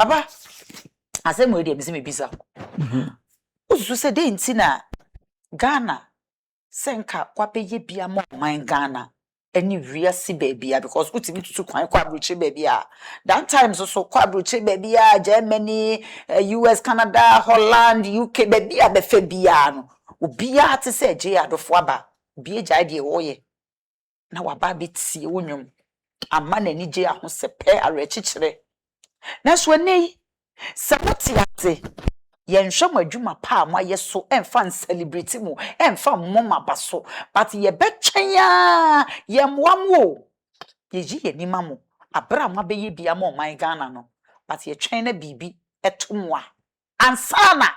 Papa, I said, "My dear, Miss Bisa." Usu said, "They intina Ghana, senka kwape ye bia mo man Ghana." Any real see baby because what me to quabruche baby. That time so quabruche baby, Germany, US, Canada, Holland, UK baby, befabiano. Ubia to say J Adofo aba. Be a jade oye. Na waba bitsi unyum. A man any J a se pe a rechichere. Na swene saboti ate. Yen show my juma pa ma yeso enfan celebrity mu enfan mama baso but ye betwenya ye mwamwo ye ji ye nima mu abra ma be ye bia mo man Ghana no but ye twen na bibi etomwa ansana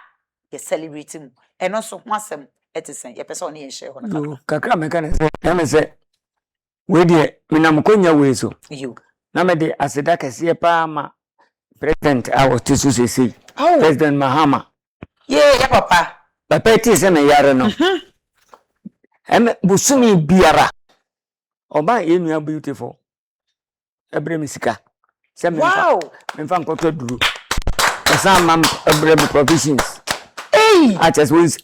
ye celebrity mu eno so ho asem etisen ye pese oni ye share ho na kakra me kan say na me say we de menam konya we so you na me de aseda kese pa ma president awo tisu sesi President Mahama. Yeah, papa. Papa ti me yare no. Busumi biara. Oba enu beautiful. Ebre misika. Wow. Me fa nkoto duru. Esa mam ebre provisions. Hey. I just was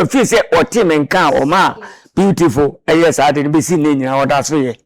feel say o team nka o ma beautiful. Yes, I didn't be seen nyina oda so ye.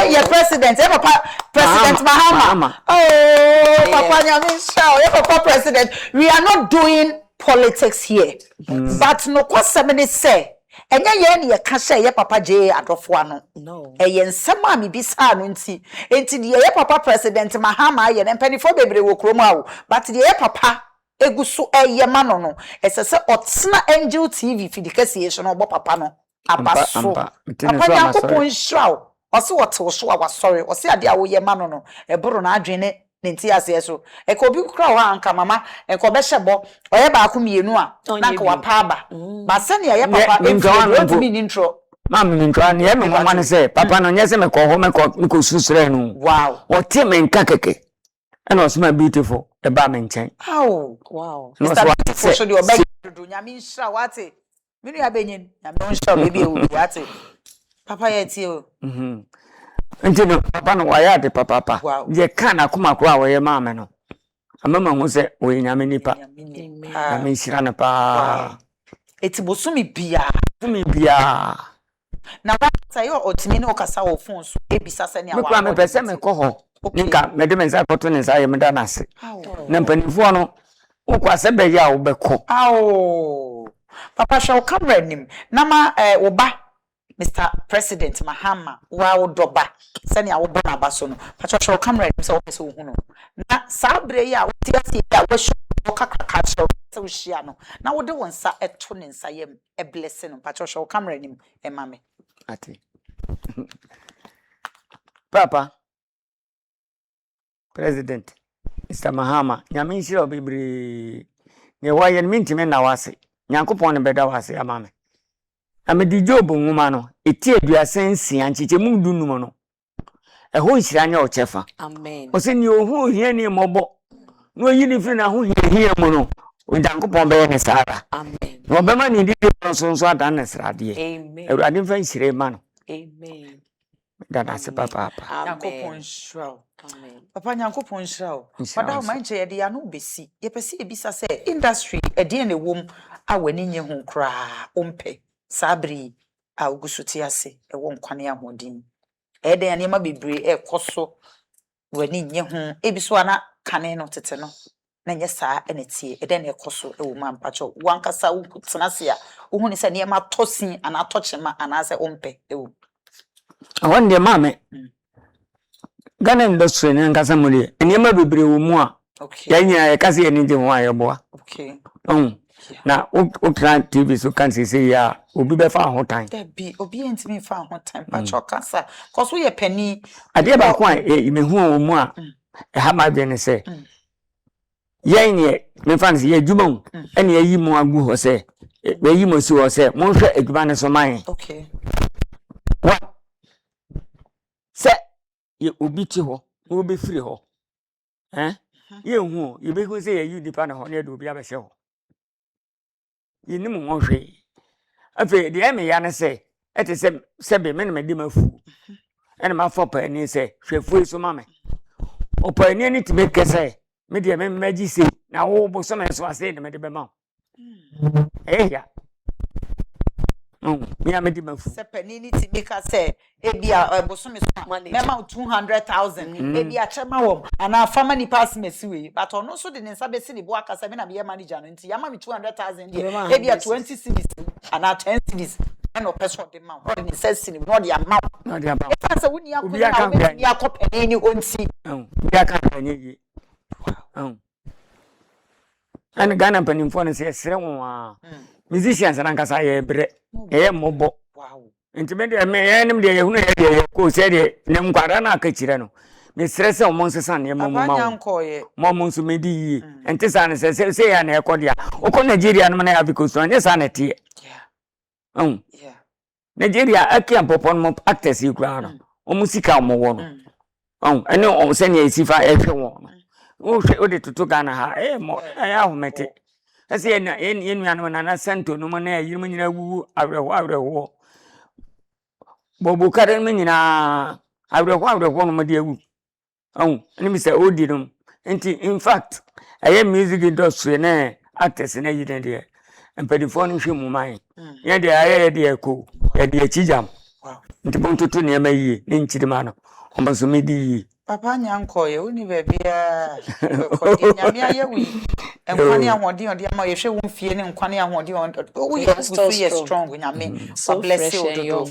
Your president, Papa President Mahama. Oh, Papa Nyamisha, Papa President. We are not doing politics here, but no kwasem say. Enya ye ne ye ka hye ye Papa J Adofo ano. No. Ye nsema mi bisa no nti. Enti de ye Papa President Mahama ye ne mpanifo bebre wo kromu awo. But de ye Papa eguso eye ma no no. Esese otena Angel TV fidikasi so no obo Papa no. Abaso. Papa Yakopon hraw. Osi wote so wa sorry. Osi ade a wo ye ma no no. Eburu na adwene ne nti ase so. Ekobi kura ho anka mama. Ekobe hyebo. Oye ba ko mienu a. Na ka wa pa ba. Ba se ne ye Papa influence me intro. Mam mi ntwa ne me mama ne say papa no nyese me ko ho me ko susure no. Wow. Wote me nka keke. And was my beautiful the bar mention. Oh, wow. Mr. Beautiful should you beg do nyame nhra wate. Me nu abenyin. Nyame nhra baby e wo wate. Papa yeti o. Ntino papa no waya de papa. Ye kana kuma kwa we mama no. Amama hu se we nyame nipa. Nyame nhra na pa. Eti bosumi bia. Bosumi bia. Na wata yo otimi no kasa wo phone so ebisa se ne awa. Me kwa me pese me ko ho. Nika mede mensa koto ne sa ye meda na ase. Na mpanifo no ukwase be ya obeko. Papa shall come nim. Na ma oba Mr. President Mahama wa odoba. Sani a wo bona baso no. Papa shall come nim so wo hu no. Na sabre ya wo ti ase ya wo sho kakaka so so hia no. Na wo de wonsa eto ne nsa yem e blessing no. Papa shall come nim e mame. Ati. Papa President Mr. Mahama nyame nhira obibiri ne waye mintime na wase nyankopon ne beda wase amame amedi job nwuma no eti aduasensi ancheche mu dunum no eho nhira nya ochefa amen o se ni ohu hia ni mobo no yini firi na ho hia mu no nyankopon be ne sara amen no be ma ni di so adan ne srade amen ewurade mfa nhire ma no amen dada se papa nyankopon shraw amen papa nyankopon shraw fada ma nche ye de ya no besi ye pese ebisa se industry e de na wom a wani nye hu kra ompe sabri a ugusuti ase e wo nkwane ahodin e de ya ma bebre e koso wani nye hu ebiso ana kane no tete no na nye saa enetie e de na ekoso e wo ma mpacho wankasa wo tenase a wo hu ni se ne ma tosin ana tochema ana se ompe e wo awon de mame Ghana industry ne nkasa mule enema bebre wo mu a okay ya nya ya kase ye nje ho ayeboa okay na ukran TV so kan se ya obi be fa ho tan bi obi entimi fa ho tan pacho kasa cause we ye pani ade ba ko me hu wo mu a e ha ma de ne se ye nye me fan se ye djuma hu ene ye yi mu agu ho se we yi mo si ho se mo hwe adwuma ne so man okay se ye obi ti ho wo be firi ho ye hu ye be hu se ye yi dipa na ho ne do obi abehye ho ye ni mo hwe afi de eme ya ne se ete se be me ne me mafu ene ma fo pa ni se hwefu so ma me o pa ni ti be kese me de me maji say na wo bo so me so ase de me de be ma ya me ya me di mafu se panini ti meka se ebia bosomi so mema 200,000 ebia chema wom ana fama ni pass mesiwe but ono so de nsa be si ni bo aka se me na me manager no nti yama me 200,000 de ebia 20 cedis ana 10 cedis no person de ma no de sense ni no de amount no de amount e say woni akọ ni akọ panini onti ya kan panini and Ghana panimfo no se sere won musicians na nkasa ye bre ye mobo wow intimate me ye nim de ye hunu ye ko se de ne nkwara na aka kire no me sere se omo nsesan ne mamu ma mo nso medi yi ente sa ne se ya na ekodia okọ Nigeria no na ya because anya sa na tie yeah Nigeria akia popo no actors yi kura no o musika o mo wo no ene o se ne sifa e hwe wo no o hwe o de tutu Ghana ha mo ya ahomete ese ye nuanu na santo no mo na yirim nyina wu awreho bobo kare me nyina awreho no mo de awu ani mi se odi no enti in fact aye music industry na actors na yi de empadifo no hwe mu man ye de aye de eko ye de achijam nti bon tutu ne ma yi ni nchirima no o so me di papa nyanko ye uni bebia ko di nyame aye wi enkwani ahodi odi ama ye hwe wo fie ne enkwani ahodi we ye strong nyame so bless you dodo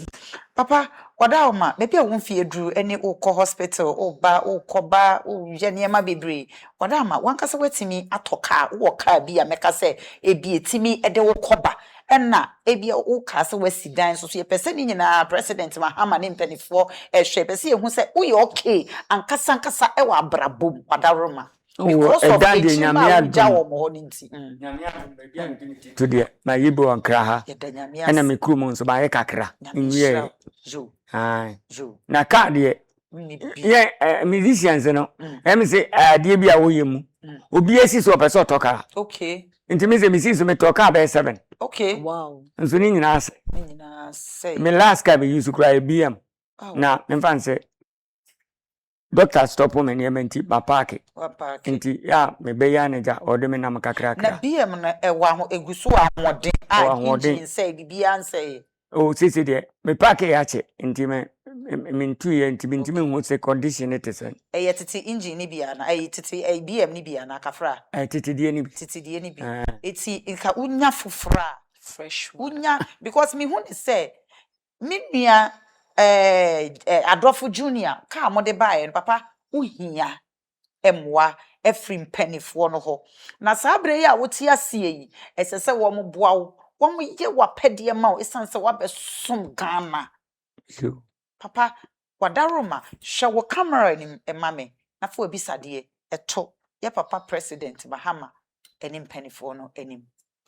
papa kwada ma bebia wo fie duru ene ukọ hospital oba ukoba ye niema bebre kwada ma wankasa wetimi atoka wo ka bi ya meka se ebi etimi ede wo koba enna ebia wo ka se wasidan so ye pese ni nyina president Mahama ne mpanifo ehwe pese ye hu se wo ye okay ankasa e wa brabom kwadaroma because of the nyame ajawo mo nti nyame abia nti to de na yibo ankra ha ena me krumo nso ba ye kakra nwie na ka de ye musicians no em say ade bia wo yemu obi esi so pese otoka okay nti me say misi so me toka ba 7 okay wow nso ni nyina say me last ka be use cry BM na me fan say doctor stop me ne menti ba park nti ya me be ya ne ja ode me na makakra na BM na ewa ho eguso ahoden engine say bibia say o sisi de me park ya che nti me ntu ye nti me hu se condition it is e titi engine ni bia na e titi e BM ni bia na kafra titi die ni bi eti nka unya fofra fresh unya because me hu ni say me nua Adofo Junior ka mo de bae papa uhia emwa efrim penifo no ho na sabre ya woti ase yi esese wo mo boa wo mo ye wapede ma o esanse wabesom Ghana papa wadaroma hwe wo camera ni emame na fo obisade eto ye papa president Mahama enim penifo no enim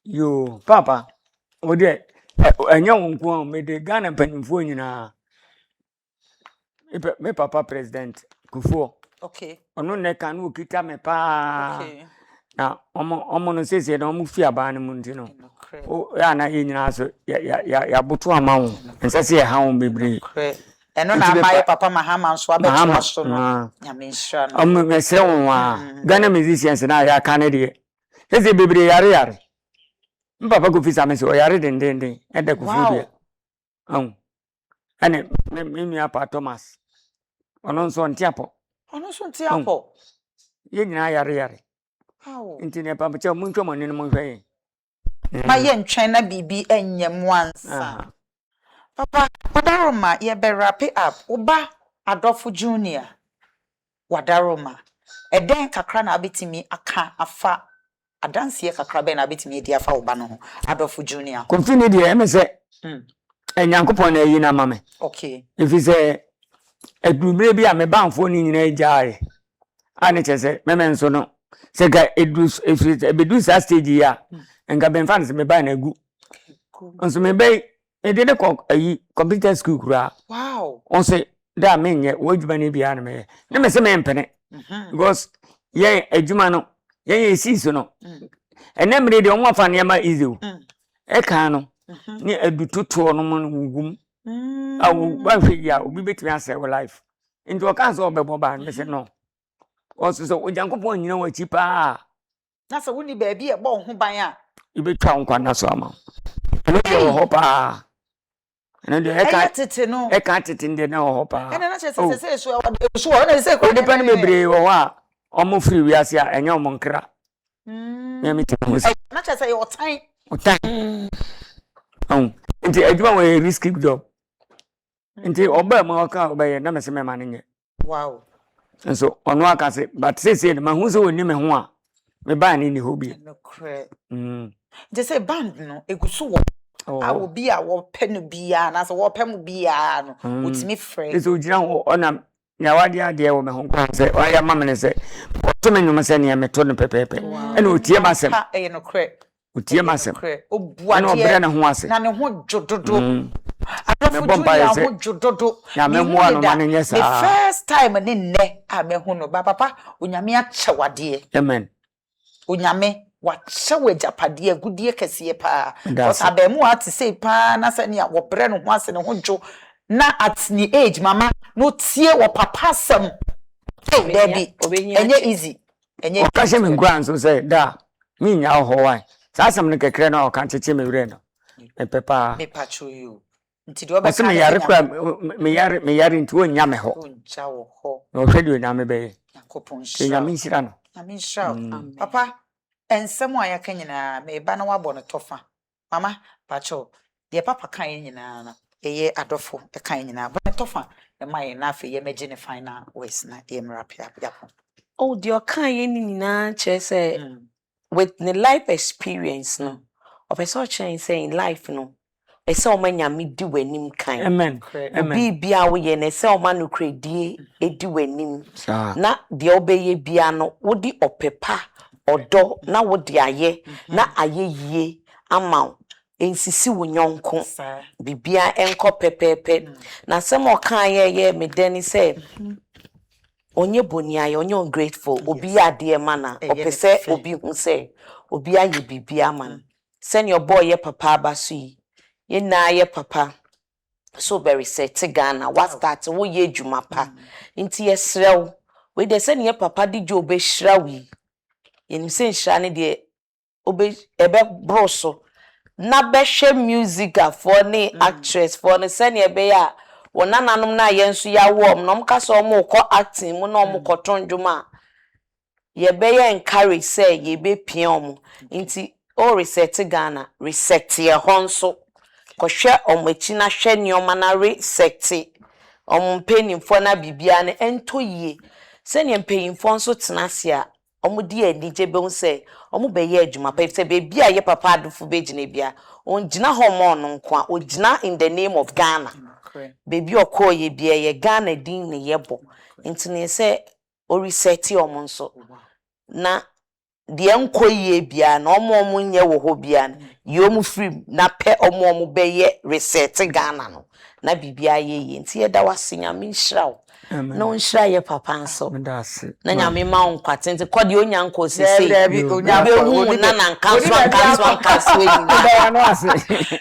yo papa o de anya wonko me de Ghana penifo nyina me papa president Kufuor okay ono ne kan wo kita me pa okay na omo no sese na omo fi aba ne munti no o ya na ye nyina so ya boto ama wo nsase ye ha wo bebre eno na amaye papa Mahama nso abeto aso no nyame nhira no omo mesre wo a Ghana musicians na ya kan de sese bebre yare mpapa ko fi sa me so yare den ede Kufuor bia ane me nua pa Thomas ono nso ntiapo ye nyina yare nti ne pa che mu ntwom ne mo hwe ma ye ntwen na bibi enyem wansa papa wadaroma ye be wrap up oba Adofo Junior wadaroma eden kakra na abetimi aka afa adanse kakra be na abetimi edi afa oba no Adofo Junior konfini de emese enyankopon na yi na mame okay if is edumre bi a me banfo ni nyina ejaare ani chese memen so no se ga edus ebedu sa stage ya nga ben fan se me ba na gu onso me be e de ayi computer school kura wow onse da menye wajuma ni bia na me ne me se me mpene because ye adwuma no ye siso no enemre de onwa fa ne ma easy e kan no ni edututo no mo wugum awu ba hwe ya obi betimi ase wo life into o kan so obebo ba me se no also so Ujankopon nyina wa chipa na se woni ba bi e bo ho ban a ibe twa nkwa na so ama no de ho pa na de tete no e ka tete nde na ho pa na che se so na se ko de pan bebre wo wa omo free wi ase a enye omo nkra me mi tete na che se yo tan nti adwuma wa risky job nti oba ma ka oba ye na me se me ma nye wow so ono aka se but say ma hu se woni me ho a me ba ni ni hobi no cre nti se band no egusu wo awo bi a wo pe no bia na se wo pe mu bia no utimi frɛ so gira ho ona nyawade ade wo me ho kwa se oya ma me se to me nyum se ne me to no pepepe ena otie ma sem no cre otie ma sem obuade na obre ne ho ase na ne ho jododo Adofo Junior ho jododo ya me mo ano ma ne nyesa the first time ne nne a me ho no ba papa onyame akyewade amen onyame wakyɛw agapade agudie kɛseɛ pa osabemu ate sei pa na sɛ ne a wɔbrɛ no ho ase ne ho dwo na at ni age mama no tie wo papa sam baby enye easy enye o ka hye me gran so say da mi nya ho wai sa sam ne kekere na o kan cheche me wure no e pepa me pacho you nti do ba ka me yare kwa me yare nti o nya me ho o ncha wo ho no hwede o nya me be yakopon sha nya me nhira no amen sha papa ensem a yaka nyina me ba na wabɔ no tofa mama pacho de papa kan nyina na eye adofo e kan nyina ba no tofa e mai na afi ye meje ne final ways na ye mrapia yapo oh de kan ye nyina che say with the life experience no of a such say in life no e say o manya me di wanim kan amen obi bia wo ye na say o ma no kredie e di wanim na de obeye bia no wo di opepa odo na wo de aye na aye yie ama ensisi wo nyonko bibia enko pepepe na sem o kan ye me deni say onye boni aye onye ungrateful obi ade mana opese obi hu say obi aye bibia man send your boy ye papa abaso yi ye na ye papa so very set Ghana what start wo ye djuma pa nti ye srew we de send ye papa di jo be hrawi yen se nhra ne de obe ebe broso na be hwe music for ne actress for ne send ye be ya wonananom na ye nso ya wo nom ka so mo ko acting mu na mo ko tonjuma ye be ye encourage say ye be pia omo nti o reset Ghana reset ye honso ko hwe omachi na hwe nioma na reset mpanyimfo na bibia ne ento yie se ne mpanyimfo nso tenase a di anije be unse be ye adwuma pa se be bia ye papa Adofo be gina bia on gina hormone nko a o gina in the name of Ghana baby okoye bia ye Ghana din ne yebo ntine se o reset omo nso na de enkoye bia na omo nye wo ho bia ye mu free na pe omo be ye reset Ghana no na bibia ye nti ye da wasenya me nhyiraw na onhyira ye papa nso na nyame ma onkwate nti kode onyanko sisi onyanko na nkanso ya no ase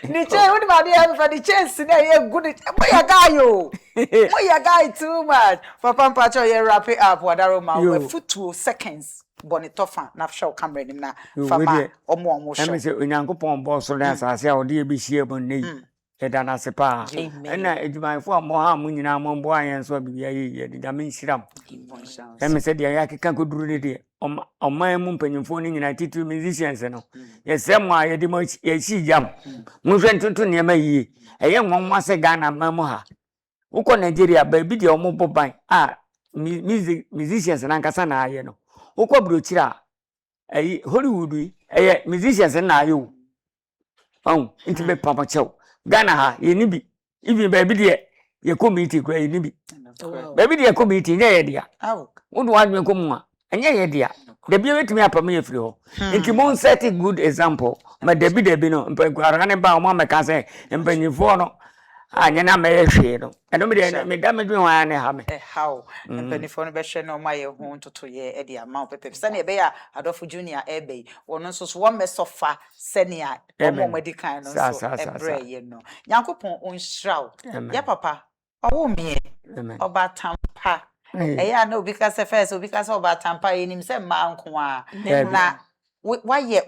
ni che woni ma de am fa di chance na ye good moya guy yo moya guy too much papa mpacho ye wrap it up wadaro ma we futu seconds bonitofa na show camera nim na fama omo show emi se onyankopon bo so na asase a ode e be hie bon nei eda na sepa na edwumayfo a mo ha mo nyina mo mbo ayen so bibia ye de da men hyiram emi se de ya keka koduru ne de oman mu mpanyimfo ni nyina titu musicians no ye se mo a ye de mo ye hyi jam mo hwe ntuntu ne ma yie eye nwonwa se Ghana mamu ha uko Nigeria ba bi de omo boban a musicians na nkasa na aye no uko brochira Hollywood eye musicians na aye inti be papa chew Ghana ha ye ni bi even baby de ye committee kwa ye ni bi baby de committee nya ye dia wodo wadwen komu a nya ye dia da bi wetimi apam ye firi ho inti mon set a good example ma da bi no mpagwara ne ba o ma meka se mpanyifo no anya na me hwe no eno me da me dwen wa ne ha me how mpanyifo no be hwe no ma ye ho ntoto ye e dia ma pepe se ne be ya Adofo Junior ebe wono nso so wo me sofa se ne a omo medical no so ebre ye no Nyankopon onhyiraw ya papa owo me oba tampa eya na obi ka se first obi ka se obatampa enim se ma nko a na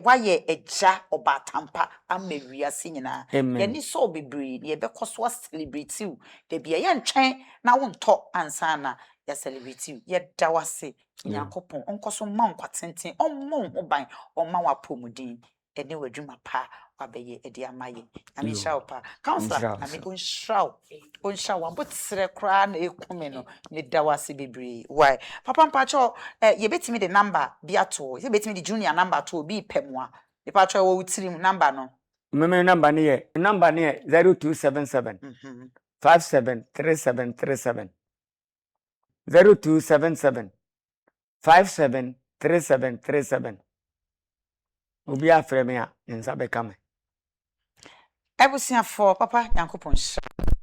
waye eja obatampa amawiase nyina ye ni so bebre ye be koso celebrate you de bia ye ntwen na wonto ansa na ya celebrate ye dawase Nyankopon onkoso ma nkwatenten ommo oban omma wapomudin ene wadwuma pa wabeye edi amaye ami shaupa counselor ami onshraw abotsere kra na ekume no me dawase bebre why papa mpacho ye betimi de number biato ye betimi de junior number to bi pemwa ye pacho wo wutirim number no meme number ne ye 0277 573737 0277 573737 obi afreme a nsa be kame ebusiafo papa Nyankopon